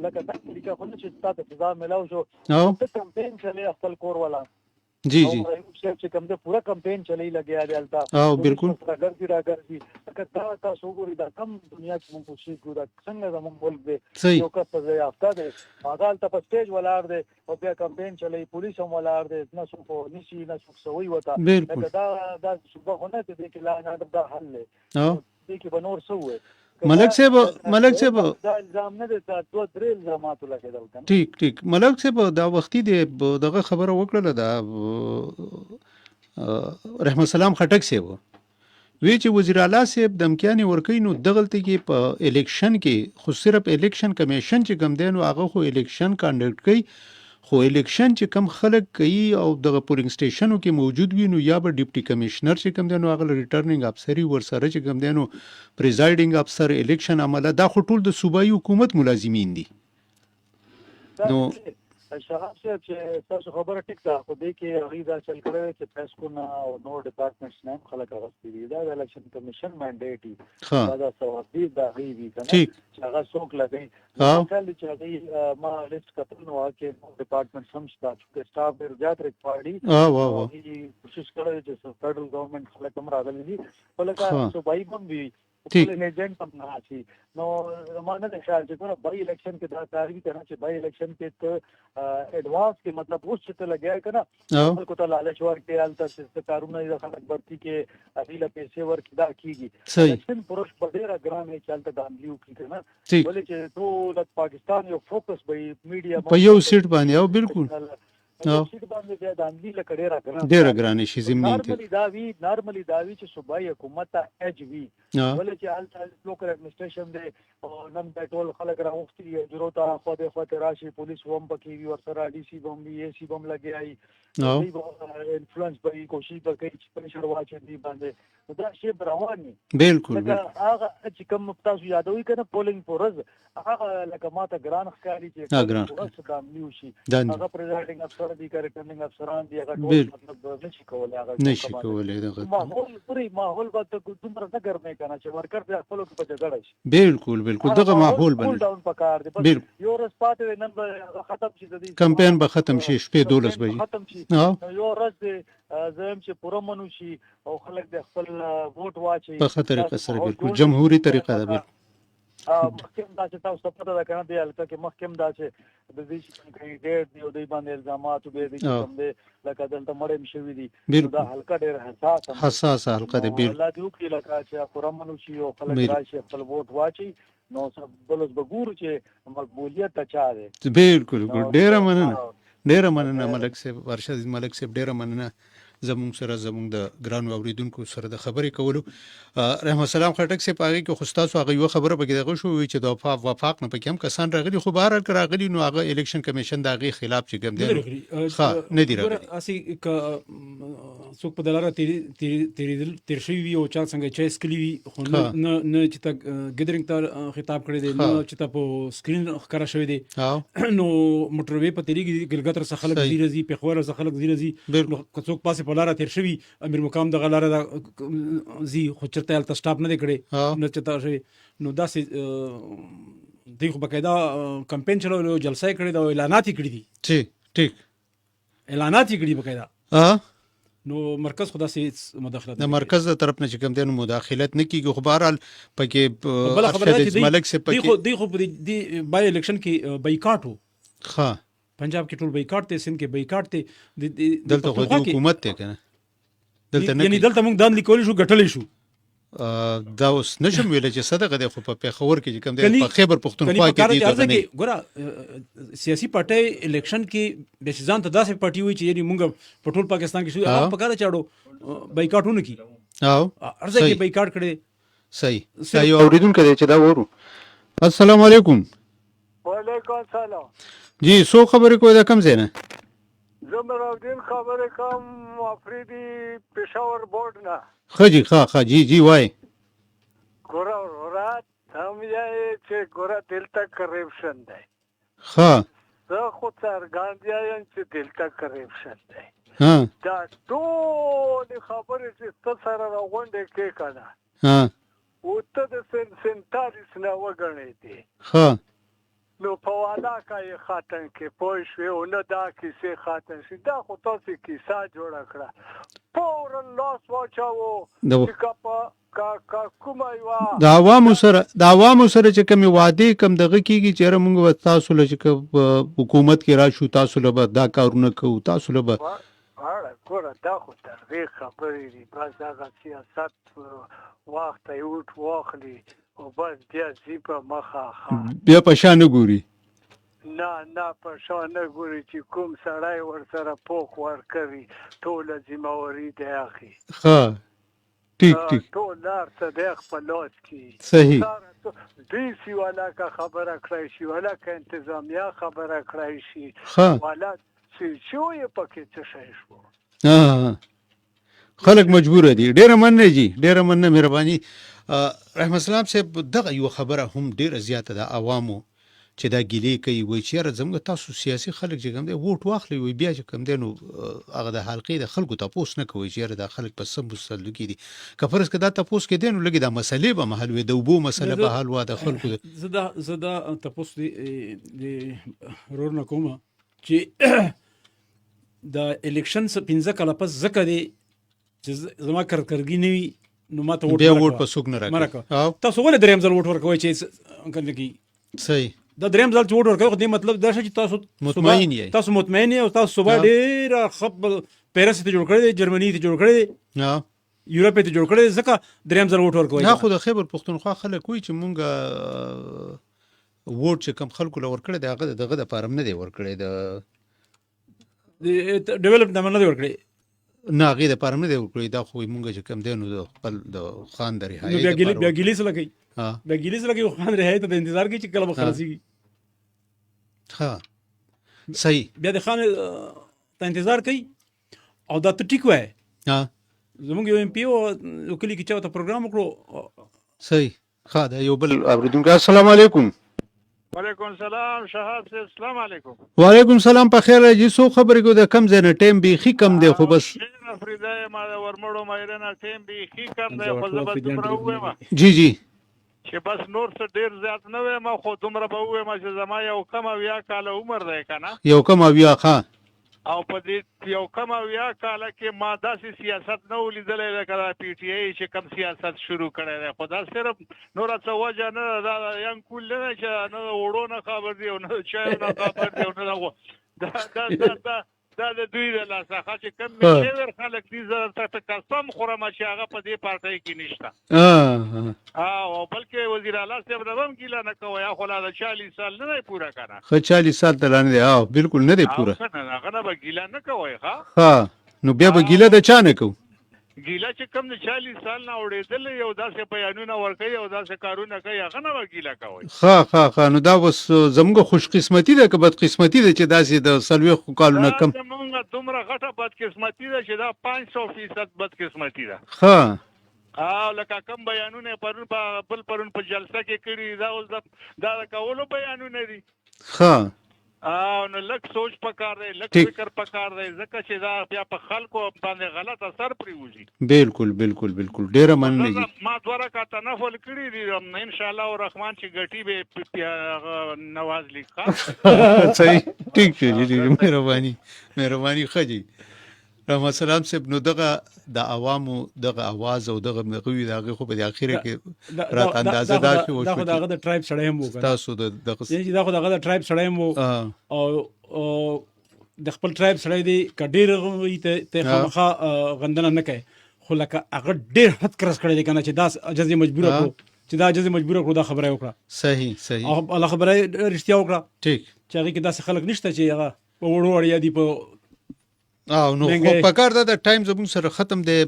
لکه دا طریقه خو نه چې تاسو سزا ملاو شو ته کمپین چلې خپل کور والا جی جی چې کوم د پورا کمپین چلی لګیا دی البته او بالکل راګرځي لکه تاسو وګورئ دا کم دنیا کې موږ کوشش کوو څنګه زموږ ملک دی یو کس ته یافته دی هغه البته په سټیج ولاړ دی او بیا کمپین چلی پولیس هم ولاړ دی نه څوک نشي نه څوک سوي وته لکه دا صبح نه دې کې لا نه دا حل دی دې کې بنور سوې ملک صاحب دا الزام نه دی دا دوه درې الزامات لګیدل کنه ټیک ملک صاحب دا وختي دی دغه خبره وکړه دا رحمت سلام خټک صاحب وی چې وزیر اعلی صاحب دمکیانې ورکوي نو دغلته کې په الیکشن کې خو صرف الیکشن کمیشن چې کوم دی نو هغه خو الیکشن کانډکټ کوي خو الیکشن چې کم خلک کوي او دغه پولینګ سټیشنو کې موجود وي نو یا به ډیپټي کمشنر چې کوم دی نو هغه ریټرنینګ افسر ورسره چې کوم دی نو پریزایډینګ افسر الیکشن عمله دا خو ټول د صوبایي حکومت ملازمین دي نو شهاب صاحب چې تاسو خبره ټیک ده خو دې کې هغه دا چل کړی چې پریسکو نه او نور ډپارټمنټس نه خلک غوښتي دي دا د الیکشن کمیشن منډیټ دی دا ثوابي دا غي دي کنه چې هغه څوک لګي مثال چې هغه ما لیست کتل نو کې ډپارټمنټ سم شته چې سټاف ډیر زیات ریکوایرډي کوشش کړی چې فدرل ګورنمنت خلک هم راغلي دي ولکه صوبایي هم وي ایجنټ هم نه شي نو ما نه خیال چې ګوره بای الیکشن کې دا کاروي کنه چې بای الیکشن کې ته ایڈوانس کې مطلب اوس چې ته لګیا کنه خلکو ته لالچ ورکړي الته چې کارونه د خلک برتي کې اغیله پیسې ورکړي دا کیږي الیکشن پروش په ډیره ګرانه چلته داملیو کې کنه ولې چې ټول پاکستان یو فوکس به میډیا په یو سیټ باندې او بالکل سیټ باندې د داملی لکړه ډیره ګرانه شي زمين نارملی داوی چې صوبایي حکومت ته اچ وی ولې چې الته لوکل اډمنسټریشن دی او نن د ټول خلک راوختي ضرورت خو راشي پولیس هم پکې وي ورسره ډي سي بم وي اي سي بم لګي انفلوئنس به کوشش وکړي چې پرېشر واچي دی باندې دا شی رواني بالکل هغه چې کوم تاسو یادوي کنه پولینګ پورز هغه لکه ماته ګران ښکاري چې دا نیو شي هغه پریزایډینګ افسر دی که ریټرنینګ افسران دی هغه ټول مطلب نشي کولای ماحول به دومره نه ګرمه کنه چې ورکر د خپل په جګړه شي بالکل دغه ماحول باندې ډاون پکار دی یو ورځ پاتې نن به ختم شي د دې کمپاین به ختم شي شپې 12 بجې ختم شي یو ورځ زم چې پوره منو شي او خلک د خپل ووټ واچي په خطر سره بالکل جمهوریت طریقه ده محکم دا چې تاسو پته ده کنه دی البته کې محکم دا چې د دې چې کوي ډېر دی او د باندې الزامات به دي کوم دی لکه دلته مړم شوی دي دا حلقه ډېر حساس حلقه ده بالکل الله دې وکړي لکه چې پوره منو شي او خلک راشي خپل ووټ واچي نو سب بلز بګور چې مقبولیت چا ده بالکل ډېر مننه ملک صاحب ارشد ملک صاحب ډېر مننه زموږ سره زموږ د ګرانو اوریدونکو سره د خبرې کولو رحمت سلام خټک صاحب هغه کې خوستاسو هغه یو خبره بګی دغه شو چې د وفاق نه پکې هم کسان راغلي خو بهر راغلي نو هغه الیکشن کمیشن د هغه خلاف چې ګم دی نه دی راغلي اسی څوک په دلاره تیر شوی او چا څنګه چې سکلی وي خو نه چې تا ګیدرینګ ته خطاب کړی دی نو چې تا په سکرین ښکارا شوی دی نو موټروي په تیریږي ګلګتر څخه خلک زیرزي په خوره څخه خلک زیرزي نو څوک پاسه په لاره تیر شوی امیر مقام د غلاره زی خو چرته الته سټاپ نه کړي نه چتا شي نو داسې دغه بقاعده کمپین چلولو جلسه کړي دا اعلانات کړي دي ټیک اعلانات کړي بقاعده نو مرکز خدا سي مداخله د مرکز د طرف نه چې کوم دین مداخلت نه کیږي خو بهرحال پکې ملک سے پکې دی خو بای الیکشن کې بایکاټ ها پنجاب کې ټول بایکاټ ته سند کې بایکاټ ته دلته خو حکومت ته کنه دلته نه یعنی دلته موږ دان لیکول شو غټلې شو دا اوس نشم ویل چې صدقه د خو په پیښور کې کوم دی په خیبر پښتونخوا کې دی ګوره سیاسي پارټي الیکشن کې به ځان ته داسې پارټي وي چې یعنی موږ په ټول پاکستان کې شو هغه په کار چاړو بایکاټونه کی او ارزه کې بیکاټ کړي. صحیح. یو اوریدونکو دی چې دا ورو. السلام علیکم. وعلیکم السلام. جی سو خبرې کوی دا کم ځای نه؟ زمر الدین خبرې کوم افریدي پېښور بورډ نه. ښه جي ښه جی وای. ګوره ورور هم یې چې ګوره دلته کرپشن دی. ښه زه خو څرګند یم چې دلته کرپشن دی. دا ټولې خبرې چې ته سره راغونډې کې که نه او ته د 47 نه وګڼې دي نو په والا کا یې ختم کې پوه شوې او نه دا کیسې ختم شي. دا خو تاسې کیسه جوړه کړه فورا لاس واچوو چې که کومه یوه د عوامو سره چې کومې وعدې کم دغه کېږي چې یاره مونږ به تاسو له چې حکومت کې راشو تاسو له به دا کارونه کوو تاسو له به ګوره دا خو ترغې خبرې دي. بس هغه سیاست وخته یې اوټ واخلي او بس بیا ځي په مخه بیا په شا نه ګوري. نه په شا نه ګوري چې کوم سړی ورسره پوخ ورکوي ټوله ذمهواري دی اخلي. ښه ټیک ټول لار څه دی خپل لاس کې. صحیح. دوی سی والا که خبره کړی شي والا که انتظامیه خبره کړی شي والا شو یې پکې څه شی شو. خلک مجبوره دي. ډېره مننه جی ډېره مننه مهرباني. رحمت اسلام صاحب دغه یو خبره هم ډېره زیاته ده عوامو چې دا ګیلې کوي وایي چې یاره زموږ تاسو سیاسي خلک چې کوم دی ووټ واخلي وایي بیا چې کوم دی نو هغه د حلقې د خلکو تپوس نه کوي چې یاره دا خلک په سم مسلکي دي. که فرض که دا تپوس کې دی نو لږې دا مسلې به محل وي د اوبو مسله به حل وه د خلکو. زه دا تپوس د ورور نه کومه چې د الیکشن 15 کاله پس ځکه دی چې زما کرکرګي نه وي نو ما ته بیا ووټ په څوک نه راکوي. تاسو ولې درېیم ځل ووټ ورکوئ چې نه کېږي؟ صحیح. دا درېیم ځل چې ووټ ورکوئ خو دې مطلب دا شي چې تاسو مطمئن یې او تاسو صوبه ډېره ښه پیرس ته جوړ کړی دی جرمني ته جوړ کړی دی یورپ ته جوړ کړی دی ځکه درېیم ځل ووټ ورکوئ. نه خو د خیبر پښتونخوا خلک وایي چې مونږ ووټ چې کم خلکو له ورکړی دی هغه دغه دپاره هم نه دی ورکړی د ډیولپ نه دی ورکړی نه هغې دپاره هم نه دی ورکړی. دا خو مونږ چې کوم دی نو د خپل د خان د رهایي بیا ګیلې څه لګوي خان رهایي ته د انتظار کوي چې کله به خلاصېږي. ها صحیح. بیا د خان ته انتظار کوي او دا ته ټیک وایې. زموږ یو ایم پی او کلي کې چا ته پروګرام وکړو. صحیح. ښه دا یو بل اورېدونکی. السلام علیکم. وعلیکم السلام شهاب صاحب. السلام علیکم. وعلیکم السلام. په خیر راځي. څو خبرې کوو د کم ځای نه ټایم بیخي کم دی خو بس افریده ما د ورمړو مایرنه ټایم بیخي کم دی خو زه به دومره ووایم جی چې بس نور څه ډېر زیات نه وایم خو دومره به ووایم چې زما یو کم 80 کاله عمر دی که نه یو کم 80 ښه او په دې یو کم 80 کاله کې ما داسې سیاست نه و لیدلی لکه دا پی ټي آی چې کم سیاست شروع کړی دی خو دا صرف نوره څه وجه نه ده دا ینګ کول نه دی چې نه د اوړو نه خبر دی او نه د چایو نه خبر دی او نه دا د دوی د لاسه چې کم مشاور خلک دي زه ته قسم خورم چې هغه په دې پارټۍ کې نشته او بلکې وزیر اعلی صاحب نه هم ګیله نه کوئ خو لا د 40 سال نه دی پوره که نه ښه 40 سال ته لا نه دی بلکل نه دی پوره هغه نه به ګیله نه کوئ ښه نو بیا به ګیله د چا نه کوو ګیله چې کم د 40 سال نه اوړېدلی یو داسې بیانونه ورکوي او داسې کارونه کوي هغه نه به ګیله کوئ. ښه نو دا اوس زموږ خوش قسمتي ده که بدقسمتي ده چې داسې د 40 کالونه کم زموږ دومره غټه بدقسمتي ده چې دا 500% بدقسمتي ده. ښه او لکه کم بیانونه پرون په جلسه کې کړي دا اوس دا د کولو بیانونه دي. ښه نو لږ سوچ پکار دی لږ فکر پکار دی ځکه چې دا بیا په خلکو باندې غلط اثر پرېوځي. بالکل ډېره مننه دي. ما 2 رکعته نفل کړي دي ان شاء الله الرحمن چې ګټي به نواز لیکه. صحیح ټیک دی مهرباني ښه جی. رحمت سلام صاحب نو دغه د عوامو دغه आवाज او دغه مغوي دغه خو په اخیره کې رات اندازه دا شو دا خو دغه د ټرایب سړی هم وو تاسو د دا خو دغه د ټرایب سړی هم وو او د خپل ټرایب سړی دی کډیر غوي ته خامخا غندنه نه کوي خو لکه هغه ډیر حد کرس کړی دی کنه چې دا اجازه مجبور کړو دا خبره وکړه. صحیح او الله خبره رښتیا وکړه ټیک چې هغه کې داسې خلک نشته چې هغه په وړو اړیا دي په نو خو په کار دا د ټایم زموږ سره ختم دی.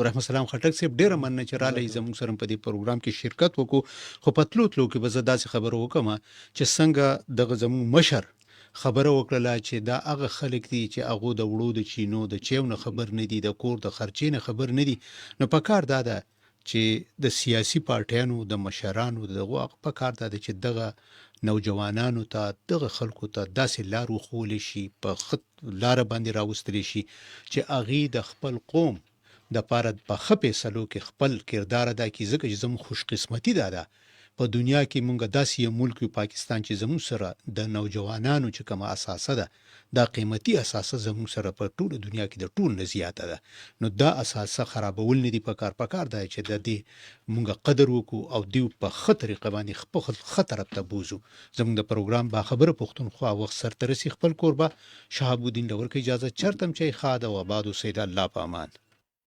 رحمت السلام خټک صاحب ډیره مننه چې راغلی زموږ سره په دې پروګرام کې شرکت وکړو. خو په تلو کې به زه داسې خبره وکړم چې څنګه دغه زموږ مشر خبره وکړله چې دا هغه خلک دي چې هغه د وړو د چینو د چیو نه خبر نه دي، د کور د خرچې نه خبر نه دي. نو په کار دا ده چې د سیاسي پارټیانو د مشرانو دغه په کار دا ده چې دغه نوجوانانو ته دغه خلکو ته داسې لار وښودل شي، په خط لاره باندې راوستلی شي چې هغې د خپل قوم د پاره په ښه فیصلو کې خپل کردار ادا کړي. ځکه چې زموږ خوش قسمتي ده په دنیا کې مونږ داسې یو ملک یو پاکستان چې زموږ سره د نوجوانانو چې کومه اساسه ده، دا قیمتي اساسه زموږ سره په ټوله دنیا کې د ټول نه زیاته ده. نو دا اساسه خرابول نه دي په کار دی چې د دې مونږ قدر وکړو او دیو په ښه طریقه باندې خپل ښه طرف ته بوزو. زموږ د پروګرام باخبره پښتونخوا وخت سرته رسي. خپل کوربه شهاب الدین لور کې اجازه چرتم چې ښاد او آباد اوسئ. د الله په امان.